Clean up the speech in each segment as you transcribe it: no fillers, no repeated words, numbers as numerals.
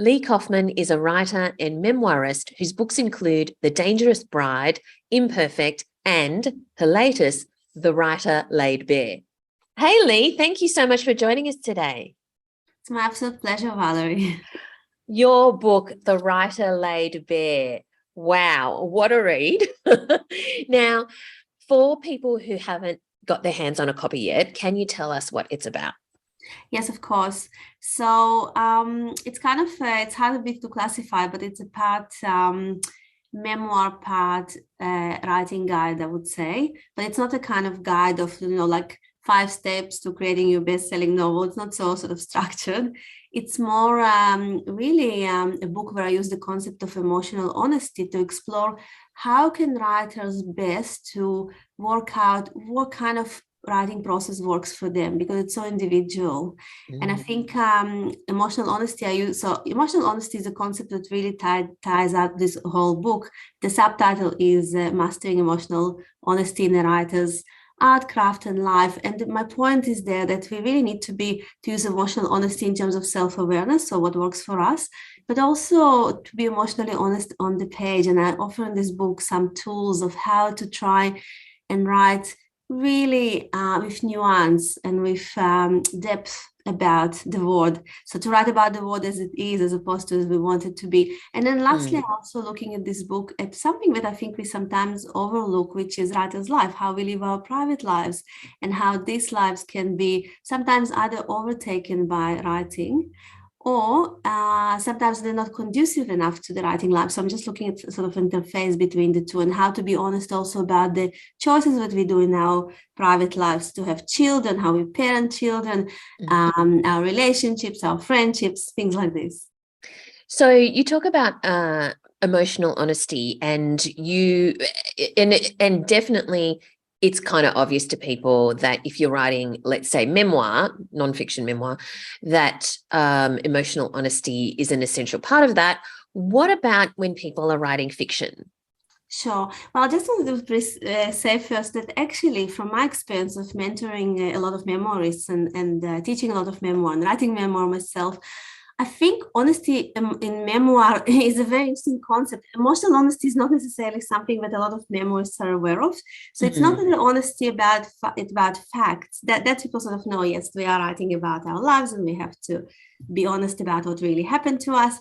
Lee Kofman is a writer and memoirist whose books include The Dangerous Bride, Imperfect, and her latest, The Writer Laid Bare. Hey, Lee, thank you so much for joining us today. It's my absolute pleasure, Valerie. Your book, The Writer Laid Bare. Wow, what a read. Now, for people who haven't got their hands on a copy yet, can you tell us what it's about? Yes, of course. So it's kind of, it's hard a bit to classify, but it's a part memoir, part writing guide, I would say. But it's not a kind of guide of, like 5 steps to creating your best-selling novel. It's not so sort of structured. It's more really a book where I use the concept of emotional honesty to explore how can writers best to work out what kind of writing process works for them, because it's so individual. And I think emotional honesty emotional honesty is a concept that really ties up this whole book. The subtitle is Mastering Emotional Honesty in a Writer's Art, Craft, and Life. And my point is there that we really need to use emotional honesty in terms of self-awareness, so what works for us, but also to be emotionally honest on the page. And I offer in this book some tools of how to try and write really with nuance and with depth about the word. So to write about the word as it is, as opposed to as we want it to be. And then lastly, I'm also looking at this book at something that I think we sometimes overlook, which is writer's life, how we live our private lives and how these lives can be sometimes either overtaken by writing, or sometimes they're not conducive enough to the writing life. So I'm just looking at sort of interface between the two and how to be honest also about the choices that we do in our private lives to have children, how we parent children, our relationships, our friendships, things like this. So you talk about emotional honesty, and and definitely it's kind of obvious to people that if you're writing, let's say, memoir, nonfiction memoir, that emotional honesty is an essential part of that. What about when people are writing fiction? Sure. Well, I just want to say first that actually, from my experience of mentoring a lot of memoirists and teaching a lot of memoir and writing memoir myself, I think honesty in memoir is a very interesting concept. Emotional honesty is not necessarily something that a lot of memoirists are aware of. So it's not the honesty about facts that people sort of know. Yes, we are writing about our lives and we have to be honest about what really happened to us.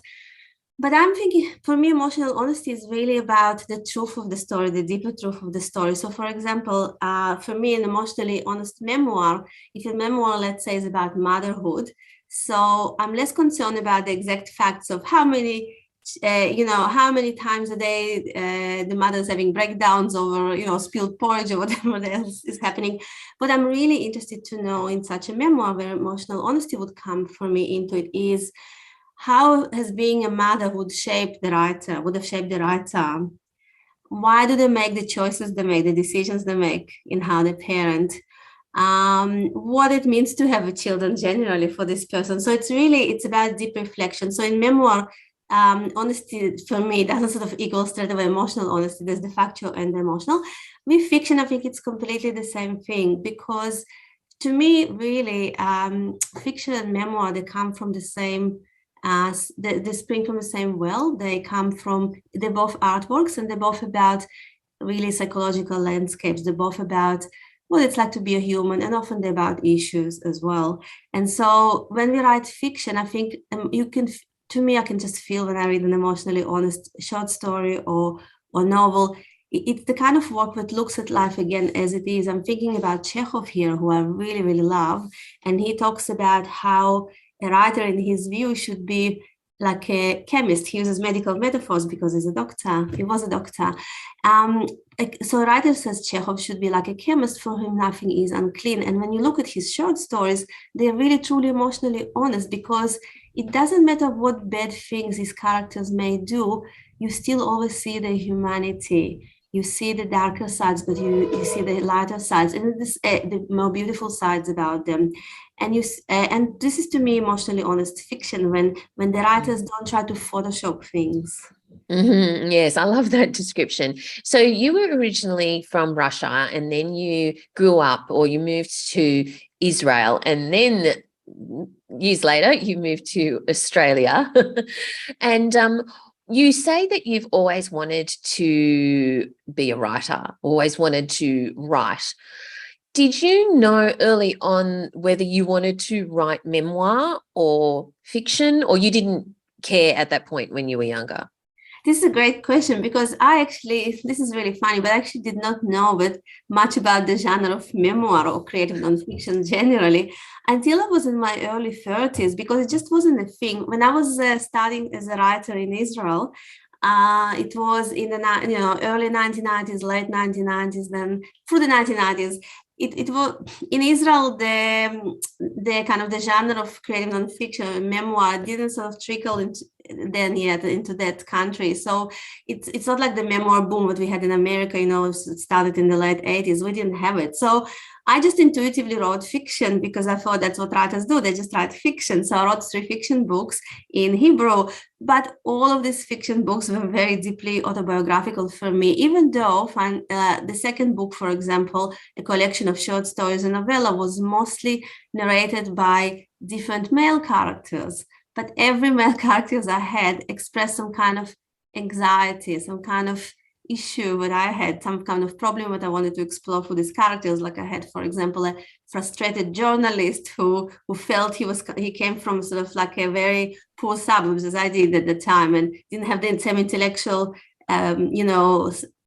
But I'm thinking, for me, emotional honesty is really about the truth of the story, the deeper truth of the story. So, for example, for me, an emotionally honest memoir, if a memoir, let's say, is about motherhood, so I'm less concerned about the exact facts of how many times a day the mother's having breakdowns over, spilled porridge or whatever else is happening. What I'm really interested to know in such a memoir, where emotional honesty would come for me into it, is how has being a mother would have shaped the writer. Why do they make the choices they make, the decisions they make in how they parent? What it means to have a children generally for this person. So it's about deep reflection. So in memoir, honesty for me doesn't sort of equal straight away emotional honesty. There's the factual and the emotional. With fiction, I think it's completely the same thing, because to me, really, fiction and memoir, they come from the same, they spring from the same well. They're both artworks, and they're both about really psychological landscapes. They're both about what it's like to be a human, and often they're about issues as well. And so when we write fiction, I think I can just feel when I read an emotionally honest short story or novel, it's the kind of work that looks at life again as it is. I'm thinking about Chekhov here, who I really, really love. And he talks about how a writer, in his view, should be like a chemist. He uses medical metaphors because he's a doctor. He was a doctor. So a writer says Chekhov should be like a chemist for whom nothing is unclean. And when you look at his short stories, they're really truly emotionally honest, because it doesn't matter what bad things his characters may do, you still always see the humanity. You see the darker sides, but you see the lighter sides, and the more beautiful sides about them. And and this is, to me, emotionally honest fiction, when the writers don't try to Photoshop things. Yes, I love that description. So you were originally from Russia, and then you grew up, or you moved to Israel, and then years later, you moved to Australia. And you say that you've always wanted to be a writer, always wanted to write. Did you know early on whether you wanted to write memoir or fiction, or you didn't care at that point when you were younger? This is a great question because this is really funny, but I actually did not know much about the genre of memoir or creative nonfiction generally until I was in my early 30s, because it just wasn't a thing. When I was studying as a writer in Israel, it was in the early 1990s, late 1990s, then through the 1990s. It was in Israel, the kind of the genre of creative nonfiction memoir didn't sort of trickle into then yet into that country. So it's not like the memoir boom that we had in America, it started in the late 80s. We didn't have it. So I just intuitively wrote fiction because I thought that's what writers do. They just write fiction. So I wrote 3 fiction books in Hebrew, but all of these fiction books were very deeply autobiographical for me, even though the second book, for example, a collection of short stories and novella, was mostly narrated by different male characters. But every male characters I had expressed some kind of anxiety, some kind of issue that I had, some kind of problem that I wanted to explore for these characters. Like I had, for example, a frustrated journalist who felt he came from sort of like a very poor suburbs, as I did at the time, and didn't have the same intellectual,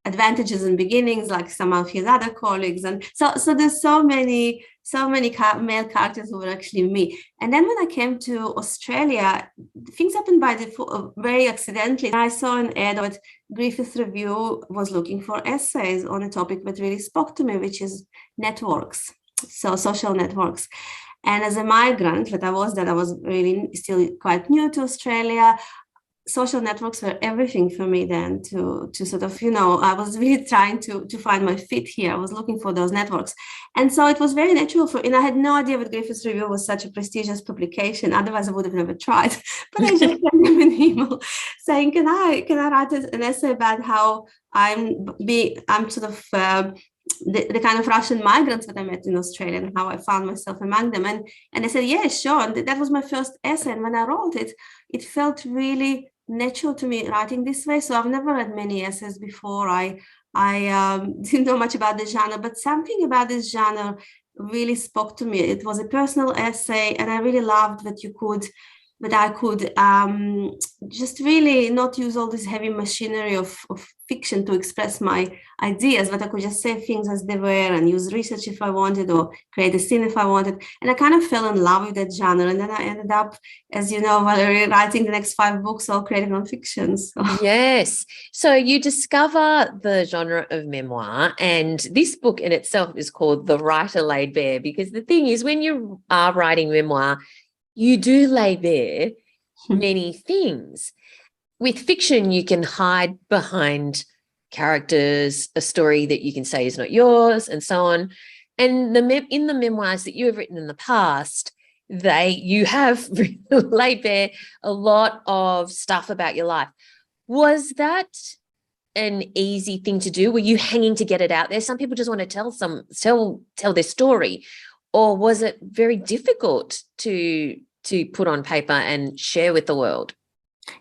advantages and beginnings like some of his other colleagues. And so there's so many male characters who were actually me. And then when I came to Australia, things happened very accidentally. I saw an ad that Griffith Review was looking for essays on a topic that really spoke to me, which is networks, so social networks. And as a migrant that I was really still quite new to Australia. Social networks were everything for me then to sort of, I was really trying to find my fit here. I was looking for those networks. And so it was very natural and I had no idea that Griffith's Review was such a prestigious publication. Otherwise I would have never tried. But I just sent them an email saying, can I write an essay about how I'm sort of the kind of Russian migrants that I met in Australia and how I found myself among them. And I said, yeah, sure. And that was my first essay. And when I wrote it, it felt really natural to me writing this way. So I've never read many essays before. I didn't know much about the genre, but something about this genre really spoke to me. It was a personal essay, and I really loved that I could just really not use all this heavy machinery of fiction to express my ideas, but I could just say things as they were and use research if I wanted, or create a scene if I wanted. And I kind of fell in love with that genre. And then I ended up, as you know, Valerie, writing the next 5 books, all creative nonfiction. So. Yes. So you discover the genre of memoir, and this book in itself is called The Writer Laid Bare, because the thing is, when you are writing memoir, you do lay bare many things. With fiction, you can hide behind characters, a story that you can say is not yours, and so on. And in the memoirs that you have written in the past, you have laid bare a lot of stuff about your life. Was that an easy thing to do? Were you hanging to get it out there? Some people just want to tell their story. Or was it very difficult to put on paper and share with the world?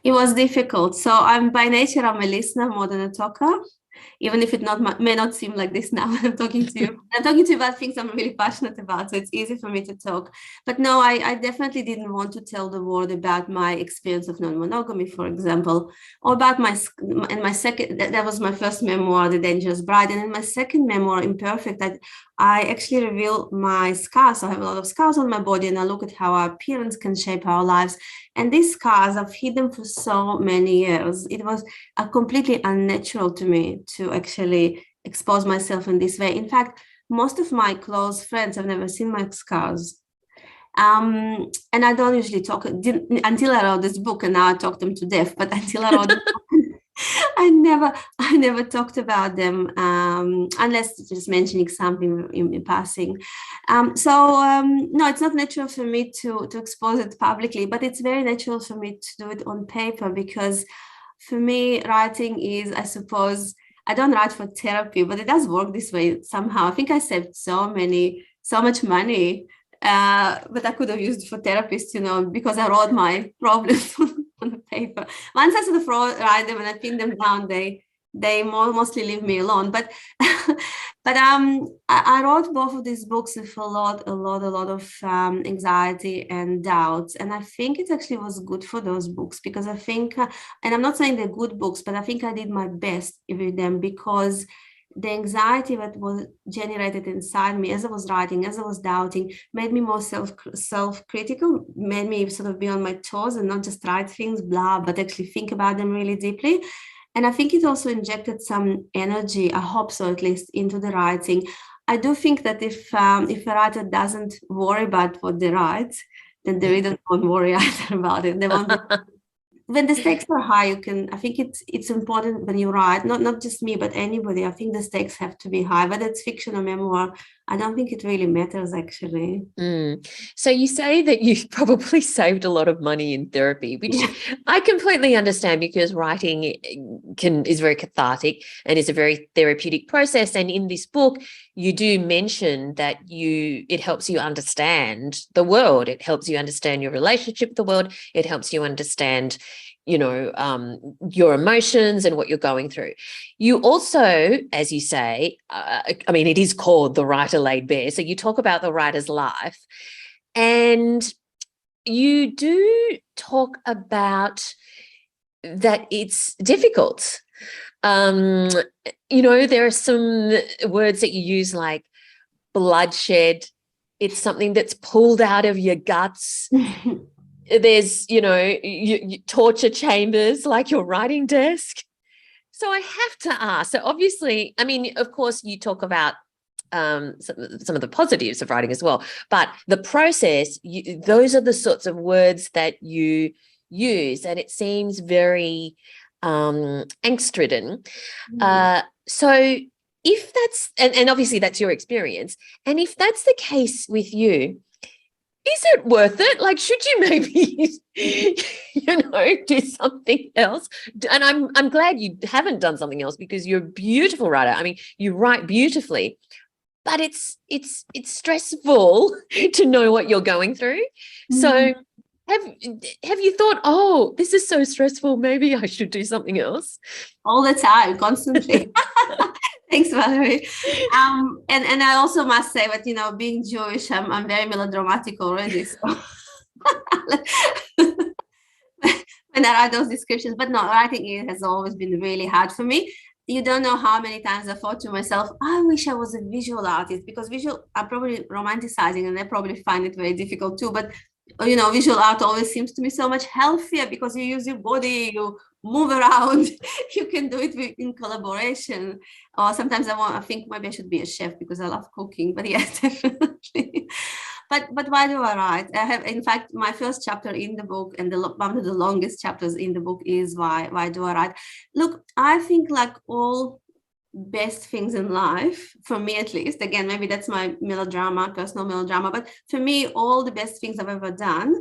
It was difficult. So I'm by nature, I'm a listener more than a talker, even if it may not seem like this now when I'm talking to you. I'm talking to you about things I'm really passionate about, so it's easy for me to talk. But no, I definitely didn't want to tell the world about my experience of non-monogamy, for example, or about that was my first memoir, The Dangerous Bride. And in my second memoir, Imperfect, I actually reveal my scars. I have a lot of scars on my body, and I look at how our appearance can shape our lives. And these scars, I've hidden for so many years. It was completely unnatural to me to actually expose myself in this way. In fact, most of my close friends have never seen my scars. And I don't usually until I wrote this book, and now I talk them to death. But until I wrote this book, I never talked about them unless just mentioning something in passing. No, it's not natural for me to expose it publicly, but it's very natural for me to do it on paper, because for me, writing is, I suppose, I don't write for therapy, but it does work this way somehow. I think I saved so much money but I could have used it for therapists, because I wrote my problems on the paper. Once I sort of write them and I pin them down, they mostly leave me alone. But I wrote both of these books with a lot of anxiety and doubts, and I think it actually was good for those books, because I think, and I'm not saying they're good books, but I think I did my best with them, because the anxiety that was generated inside me as I was writing, as I was doubting, made me more self-critical, made me sort of be on my toes and not just write things blah, but actually think about them really deeply. And I think it also injected some energy, I hope so at least, into the writing. I do think that if a writer doesn't worry about what they write, then the reader won't worry either about it. They won't be when the stakes are high, I think it's important when you write, not just me, but anybody. I think the stakes have to be high, whether it's fiction or memoir. I don't think it really matters, actually. So you say that you probably saved a lot of money in therapy, which I completely understand, because writing is very cathartic and is a very therapeutic process. And in this book, you do mention that it helps you understand the world. It helps you understand your relationship with the world. It helps you understand your emotions and what you're going through. You also, as you say, it is called The Writer Laid Bare. So you talk about the writer's life, and you do talk about that it's difficult. There are some words that you use, like bloodshed. It's something that's pulled out of your guts. There's, torture chambers like your writing desk. So I have to ask. So obviously, of course, you talk about some of the positives of writing as well, but the process, those are the sorts of words that you use, and it seems very angst-ridden. So if that's, and obviously that's your experience, and if that's the case with you, is it worth it? Like, should you maybe, do something else? And I'm glad you haven't done something else, because you're a beautiful writer. You write beautifully, but it's stressful to know what you're going through. So have you thought, oh, this is so stressful, maybe I should do something else? All the time, constantly. Thanks, Valerie. And I also must say that, being Jewish, I'm very melodramatic already. So when I write those descriptions, but no, writing it has always been really hard for me. You don't know how many times I thought to myself, I wish I was a visual artist, because I'm probably romanticizing, and I probably find it very difficult too. But visual art always seems to me so much healthier, because you use your body, you move around, you can do it in collaboration. Or sometimes I think maybe I should be a chef, because I love cooking. But yes, definitely. But why do I write? I have, in fact, my first chapter in the book, and one of the longest chapters in the book, is why do I write? Look, I think, like all best things in life, for me at least, again, maybe that's my personal melodrama, but for me, all the best things I've ever done,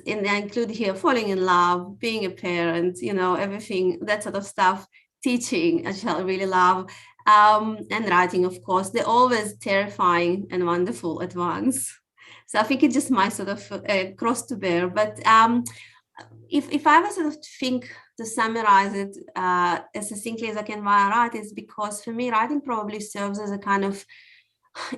and I include here falling in love, being a parent, everything, that sort of stuff, teaching, which I really love, and writing, of course, they're always terrifying and wonderful at once. So I think it's just my sort of cross to bear. But if I was sort of to summarize it as succinctly as I can why I write, is because for me, writing probably serves as a kind of,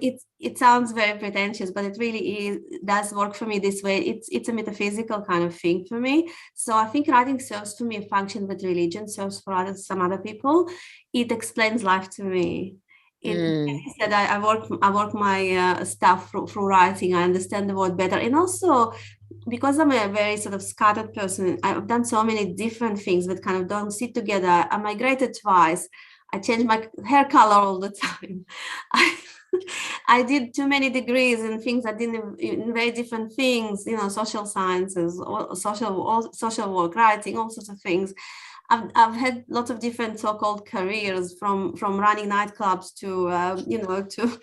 it sounds very pretentious, but it really does work for me this way. It's a metaphysical kind of thing for me. So I think writing serves for me a function that religion serves for some other people. It explains life to me. Said, I work my stuff through writing. I understand the world better, and also because I'm a very sort of scattered person, I've done so many different things that kind of don't sit together. I migrated twice. I change my hair color all the time. I did too many degrees in things I didn't, in very different things, social sciences, or social work, writing, all sorts of things. I've had lots of different so-called careers, from running nightclubs to to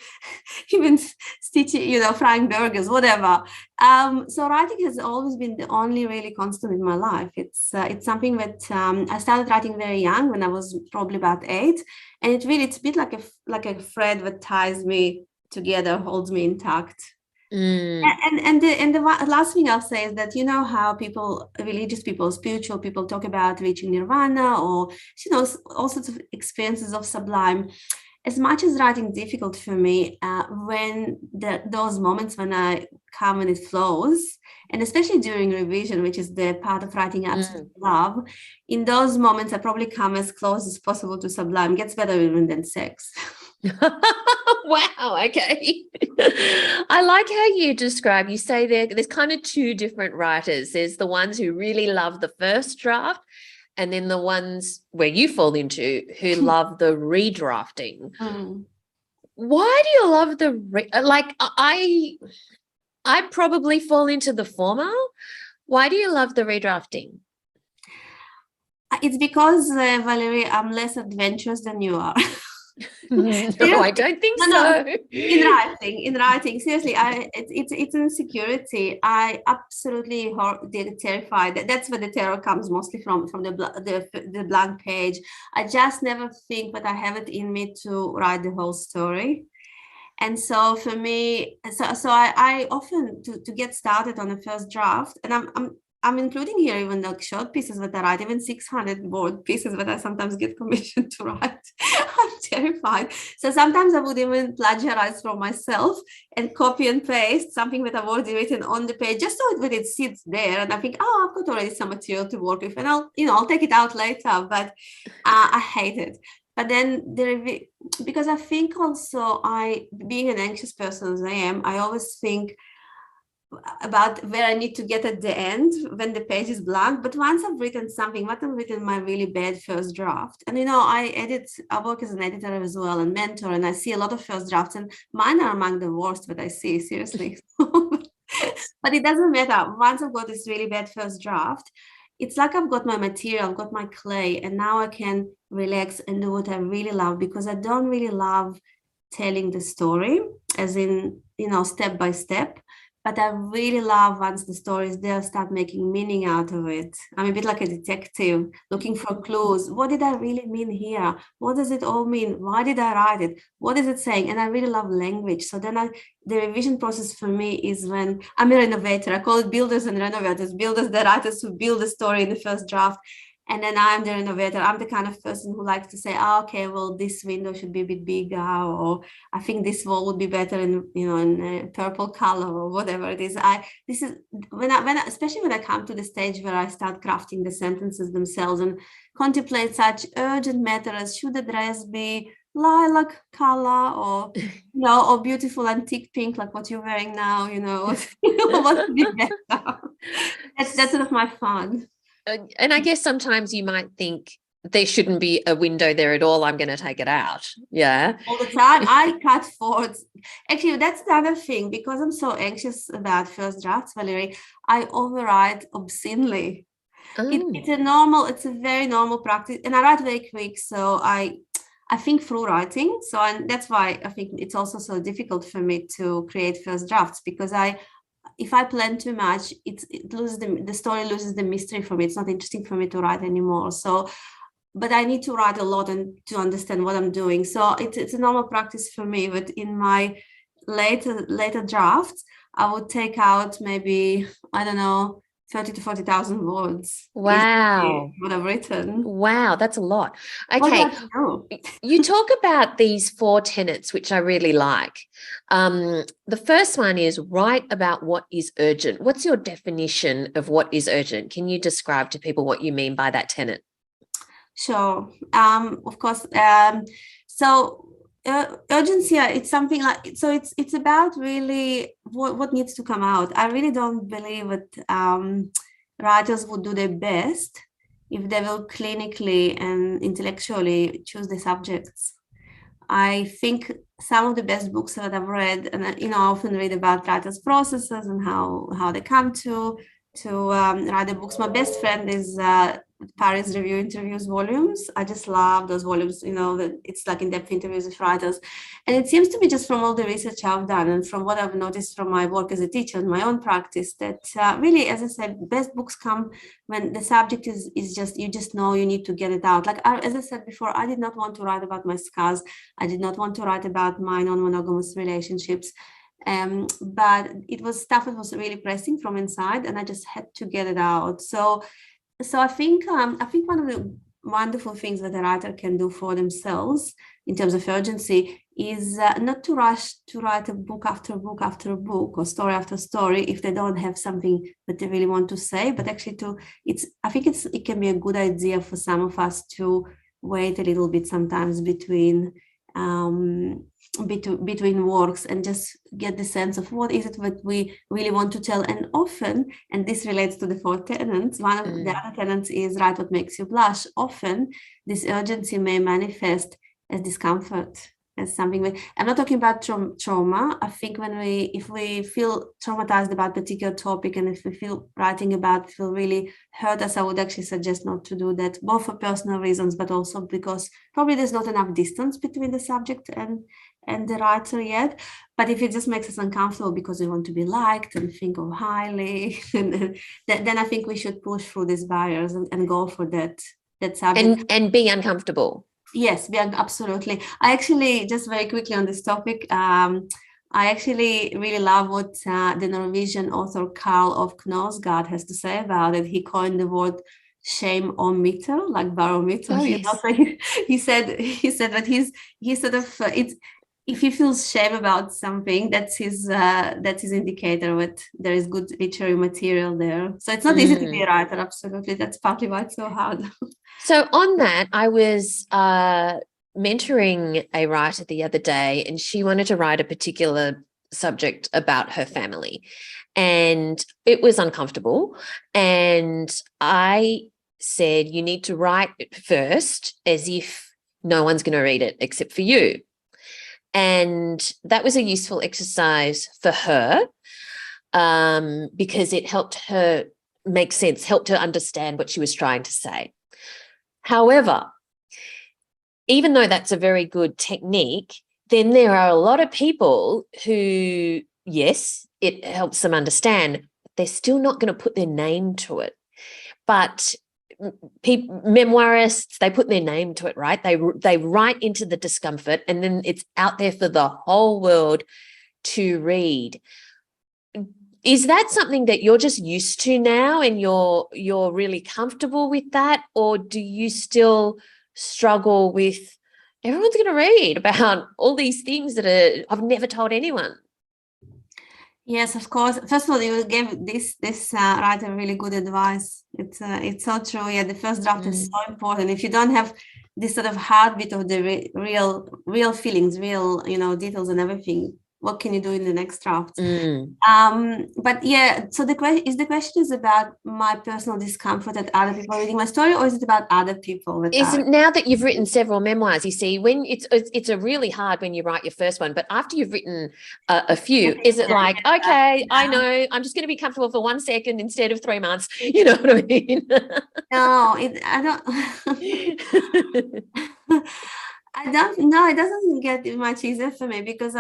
even stitching, frying burgers, whatever. So writing has always been the only really constant in my life. It's something that I started writing very young, when I was probably about 8, and it's a bit like a thread that ties me together, holds me intact. Mm, Last thing I'll say is that you know how people, religious people, spiritual people talk about reaching nirvana, or all sorts of experiences of sublime. As much as writing difficult for me, when those moments when I come and it flows, and especially during revision, which is the part of writing I absolutely mm. love, in those moments I probably come as close as possible to sublime. Gets better even than sex. Wow, okay. I like how you describe, you say there's kind of two different writers. There's the ones who really love the first draft, and then the ones where you fall into who love the redrafting. Mm. Why do you love the like I probably fall into the former. Why do you love the redrafting? It's because, Valerie, I'm less adventurous than you are. No, I Seriously. don't think No, no. so. In writing, seriously, it's insecurity. I absolutely terrified. That's where the terror comes mostly from the blank page. I just never think that I have it in me to write the whole story. And so for me, I often to get started on the first draft, and I'm including here even like short pieces that I write, even 600 word pieces that I sometimes get commissioned to write. I'm terrified. So sometimes I would even plagiarize from myself and copy and paste something that I've already written on the page, just so that it sits there. And I think, oh, I've got already some material to work with, and I'll take it out later. But I hate it. But then because I think also being an anxious person as I am, I always think about where I need to get at the end when the page is blank. But once I've written something, what I've written my really bad first draft, and I work as an editor as well and mentor, and I see a lot of first drafts, and mine are among the worst that I see, seriously. But it doesn't matter. Once I've got this really bad first draft, it's like I've got my material, I've got my clay, and now I can relax and do what I really love, because I don't really love telling the story, as in, step by step. But I really love once the story is there, start making meaning out of it. I'm a bit like a detective looking for clues. What did I really mean here? What does it all mean? Why did I write it? What is it saying? And I really love language. So then the revision process for me is when I'm a renovator. I call it builders and renovators. Builders, the writers who build the story in the first draft. And then I'm the renovator. I'm the kind of person who likes to say, oh, okay, well, this window should be a bit bigger, or I think this wall would be better in a purple color, or whatever it is. This is especially when I come to the stage where I start crafting the sentences themselves and contemplate such urgent matters. Should the dress be lilac color, or beautiful antique pink like what you're wearing now? What would be better? That's sort of my fun. And I guess sometimes you might think there shouldn't be a window there at all. I'm going to take it out. Yeah. All the time. I cut forwards. Actually, that's the other thing, because I'm so anxious about first drafts, Valerie, I overwrite obscenely. Oh. It's a very normal practice, and I write very quick, so I think through writing. So, and that's why I think it's also so difficult for me to create first drafts, because if I plan too much, it loses the story loses the mystery for me. It's not interesting for me to write anymore. So, but I need to write a lot and to understand what I'm doing. So it's a normal practice for me. But in my later drafts, I would take out maybe, I don't know, 30 to 40,000 words. Wow. What I've written. Wow, that's a lot. What Okay. about you? You talk about these 4 tenets, which I really like. The first one is write about what is urgent. What's your definition of what is urgent? Can you describe to people what you mean by that tenet? Sure. Of course. So urgency, it's something like, so it's about really what needs to come out. I really don't believe that writers would do their best if they will clinically and intellectually choose the subjects. I think some of the best books that I've read, and I often read about writers' processes and how they come to write the books. My best friend is Paris Review Interviews volumes. I just love those volumes. That it's like in-depth interviews with writers, and it seems to be just from all the research I've done and from what I've noticed from my work as a teacher and my own practice, that really, as I said, best books come when the subject is just, you just know you need to get it out. Like as I said before, I did not want to write about my scars. I did not want to write about my non-monogamous relationships. But it was stuff that was really pressing from inside, and I just had to get it out. So I think one of the wonderful things that a writer can do for themselves in terms of urgency is not to rush to write a book after book after book or story after story if they don't have something that they really want to say, but actually it can be a good idea for some of us to wait a little bit sometimes between works and just get the sense of what is it that we really want to tell. And often, and this relates to the 4 tenets, one of the other tenets is write what makes you blush. Often this urgency may manifest as discomfort, as something I'm not talking about trauma. I think if we feel traumatized about a particular topic, and if we feel writing about it will really hurt us, I would actually suggest not to do that, both for personal reasons, but also because probably there's not enough distance between the subject and the writer yet. But if it just makes us uncomfortable because we want to be liked and think of highly, then I think we should push through these barriers and go for that subject. And be uncomfortable. Yes, absolutely. I actually, just very quickly on this topic, I actually really love what the Norwegian author Karl of Knausgård has to say about it. He coined the word shame on meter, like barometer. Oh, yes. So he said that he's sort of it's, if he feels shame about something, that's his indicator that there is good literary material there. So it's not easy to be a writer. Absolutely, that's partly why it's so hard. So on that, I was mentoring a writer the other day, and she wanted to write a particular subject about her family, and it was uncomfortable. And I said, you need to write it first as if no one's going to read it except for you. And that was a useful exercise for her because it helped her make sense, helped her understand what she was trying to say. However, even though that's a very good technique, then there are a lot of people who, yes, it helps them understand, but they're still not going to put their name to it. But memoirists, they put their name to it, right? They write into the discomfort, and then it's out there for the whole world to read. Is that something that you're just used to now and you're really comfortable with that? Or do you still struggle with everyone's going to read about all these things that I've never told anyone? Yes, of course. First of all, you gave this writer really good advice. It's so true. Yeah, the first draft is so important. If you don't have this sort of heartbeat of the real feelings, real details and everything, what can you do in the next draft? But yeah, so the question is about my personal discomfort at other people reading my story, or is it about other people? Now that you've written several memoirs, you see, when it's a really hard when you write your first one, but after you've written a few, is it like, okay, I know, I'm just going to be comfortable for 1 second instead of 3 months? You know what I mean? No, I don't. I don't know. It doesn't get much easier for me because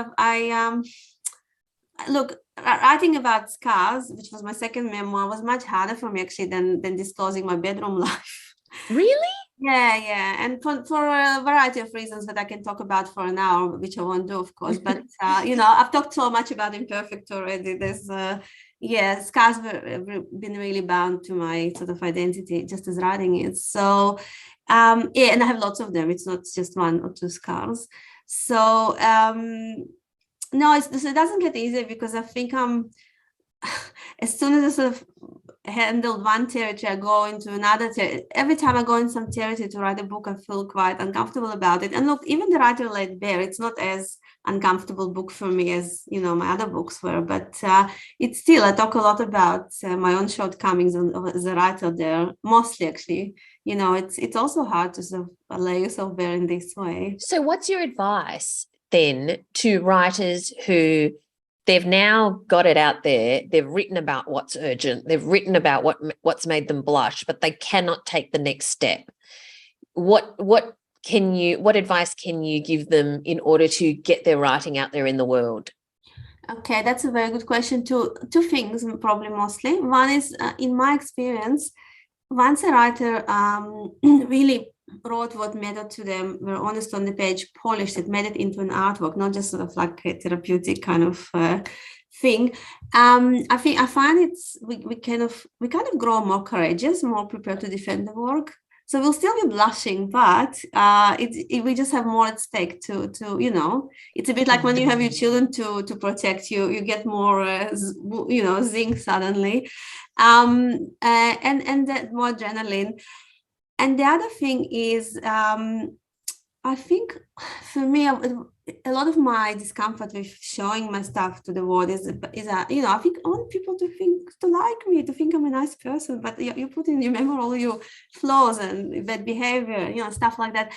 look, writing about scars, which was my second memoir, was much harder for me actually than disclosing my bedroom life. Really? Yeah, and for a variety of reasons that I can talk about for an hour, which I won't do, of course. But I've talked so much about imperfect already. There's scars have been really bound to my sort of identity, just as writing is. So and I have lots of them. It's not just 1 or 2 scars. So no, it doesn't get easier because I think as soon as I sort of handled one territory, I go into another territory. Every time I go in some territory to write a book, I feel quite uncomfortable about it. And look, even the writer Laid Bare, it's not as uncomfortable book for me as my other books were, but it's still, I talk a lot about my own shortcomings as a writer there, mostly actually. It's also hard to sort of lay yourself bare in this way. So what's your advice then to writers who they've now got it out there, they've written about what's urgent, they've written about what's made them blush, but they cannot take the next step? What advice can you give them in order to get their writing out there in the world? Okay, that's a very good question. Two things, probably mostly. One is, in my experience, once a writer really wrote what mattered to them, were honest on the page, polished it, made it into an artwork, not just sort of like a therapeutic kind of thing. I find we kind of grow more courageous, more prepared to defend the work. So we'll still be blushing, but we just have more at stake to it's a bit like when you have your children to protect you, you get more zing suddenly, and that more adrenaline. And the other thing is, I think for me, a lot of my discomfort with showing my stuff to the world is I think I want people to like me, to think I'm a nice person, but you put in, you remember all your flaws and bad behavior, stuff like that.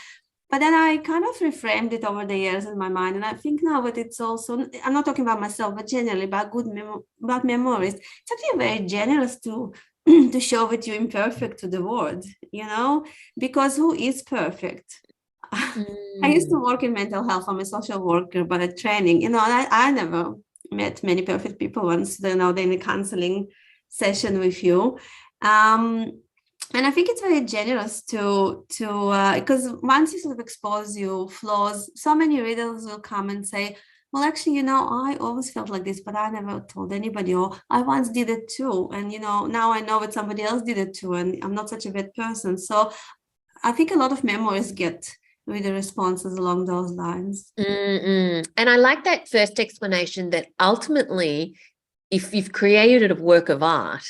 But then I kind of reframed it over the years in my mind. And I think now, but it's also, I'm not talking about myself, but generally about about memories. It's actually very generous to show that you're imperfect to the world, because who is perfect? I used to work in mental health. I'm a social worker, but at training, I never met many perfect people once, they're in a counseling session with you. And I think it's very generous to because once you sort of expose your flaws, so many readers will come and say, well, actually, I always felt like this, but I never told anybody, or I once did it too. And, now I know that somebody else did it too, and I'm not such a bad person. So I think a lot of memoirs get with the responses along those lines. And I like that first explanation that ultimately, if you've created a work of art,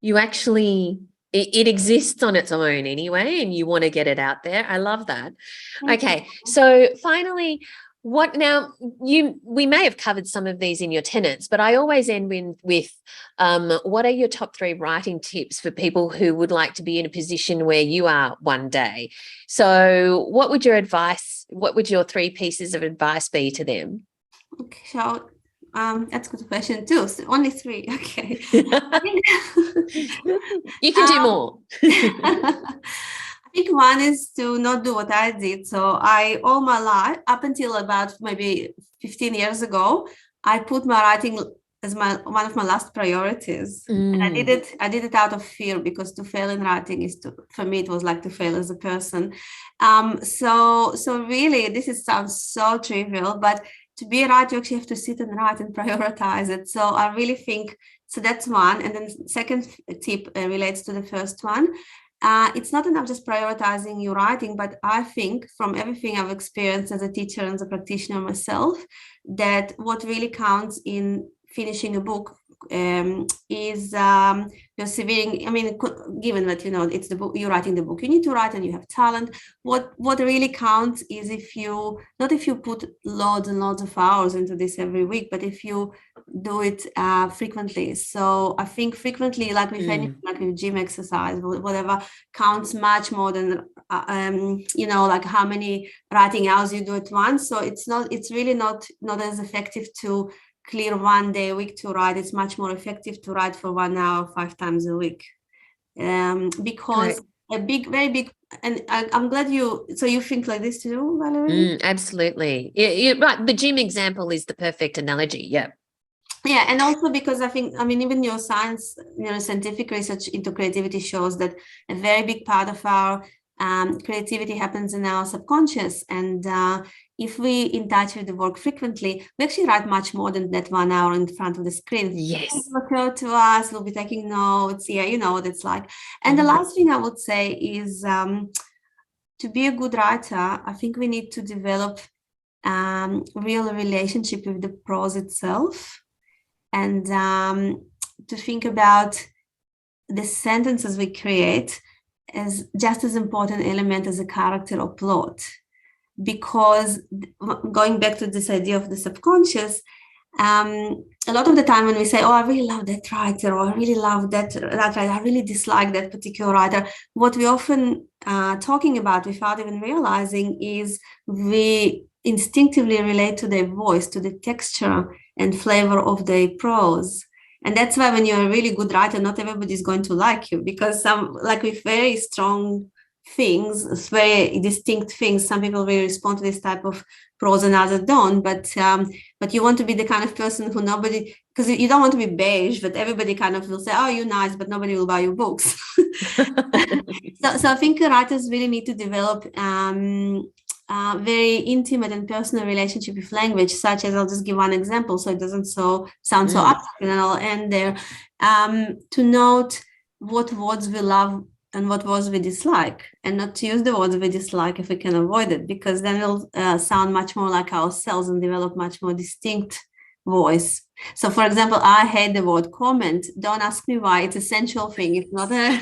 you actually, it exists on its own anyway, and you want to get it out there. I love that. Okay, so finally, we may have covered some of these in your tenets, but I always end with what are your top 3 writing tips for people who would like to be in a position where you are one day? So what would your 3 pieces of advice be to them? Okay, so that's a good question too. So only 3. Okay. You can do more. I think one is to not do what I did. So all my life, up until about maybe 15 years ago, I put my writing as one of my last priorities. And I did it out of fear, because to fail in writing for me, it was like to fail as a person. So really, this sounds so trivial, but to be a writer, you actually have to sit and write and prioritize it. So I really think, so that's one. And then second tip relates to the first one. It's not enough just prioritizing your writing, but I think from everything I've experienced as a teacher and as a practitioner myself, that what really counts in finishing a book is persevering. I mean, given that it's the book, you're writing the book, you need to write and you have talent. What really counts is if you put loads and loads of hours into this every week, but if you do it frequently. So I think frequently, like with anything, like with gym exercise, whatever, counts much more than like how many writing hours you do at once. So it's really not as effective to clear one day a week to write. It's much more effective to write for 1 hour 5 times a week, because very big, and I'm glad you think like this too, Valerie. Absolutely. You're right. The gym example is the perfect analogy. Yeah, and also because even neuroscientific research into creativity shows that a very big part of our creativity happens in our subconscious, and if we in touch with the work frequently, we actually write much more than that 1 hour in front of the screen. Yes. It will occur to us, we'll be taking notes. Yeah, you know what it's like. And the last thing I would say is, to be a good writer, I think we need to develop real relationship with the prose itself, and to think about the sentences we create as just as important element as a character or plot. Because going back to this idea of the subconscious, a lot of the time when we say, oh, I really love that writer, or I really love that writer, I really dislike that particular writer, what we often talking about without even realizing is we instinctively relate to their voice, to the texture and flavor of their prose. And that's why when you're a really good writer, not everybody is going to like you, because some, like with very strong things, it's very distinct things. Some people really respond to this type of prose and others don't. But you want to be the kind of person who nobody, because you don't want to be beige, but everybody kind of will say, oh, you're nice, but nobody will buy your books. So I think writers really need to develop very intimate and personal relationship with language, such as, I'll just give one example so it doesn't sound so abstract, and I'll end there. To note what words we love and what words we dislike, and not to use the words we dislike if we can avoid it, because then we'll sound much more like ourselves and develop much more distinct voice. So, for example, I hate the word comment. Don't ask me why. It's a sensual thing. It's not a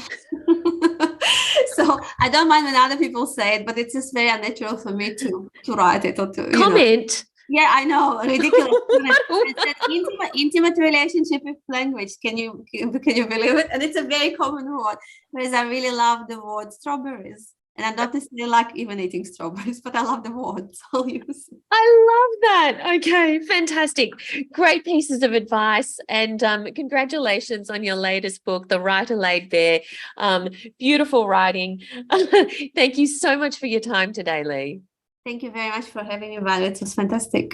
so I don't mind when other people say it, but it's just very unnatural for me to write it or to comment. Yeah, I know, ridiculous. It's an intimate relationship with language. Can you believe it? And it's a very common word. Whereas I really love the word strawberries. And I don't necessarily like even eating strawberries, but I love the word. So I'll use it. I love that. Okay, fantastic. Great pieces of advice. And congratulations on your latest book, The Writer Laid Bare. Beautiful writing. Thank you so much for your time today, Lee. Thank you very much for having me, Valerie. It was fantastic.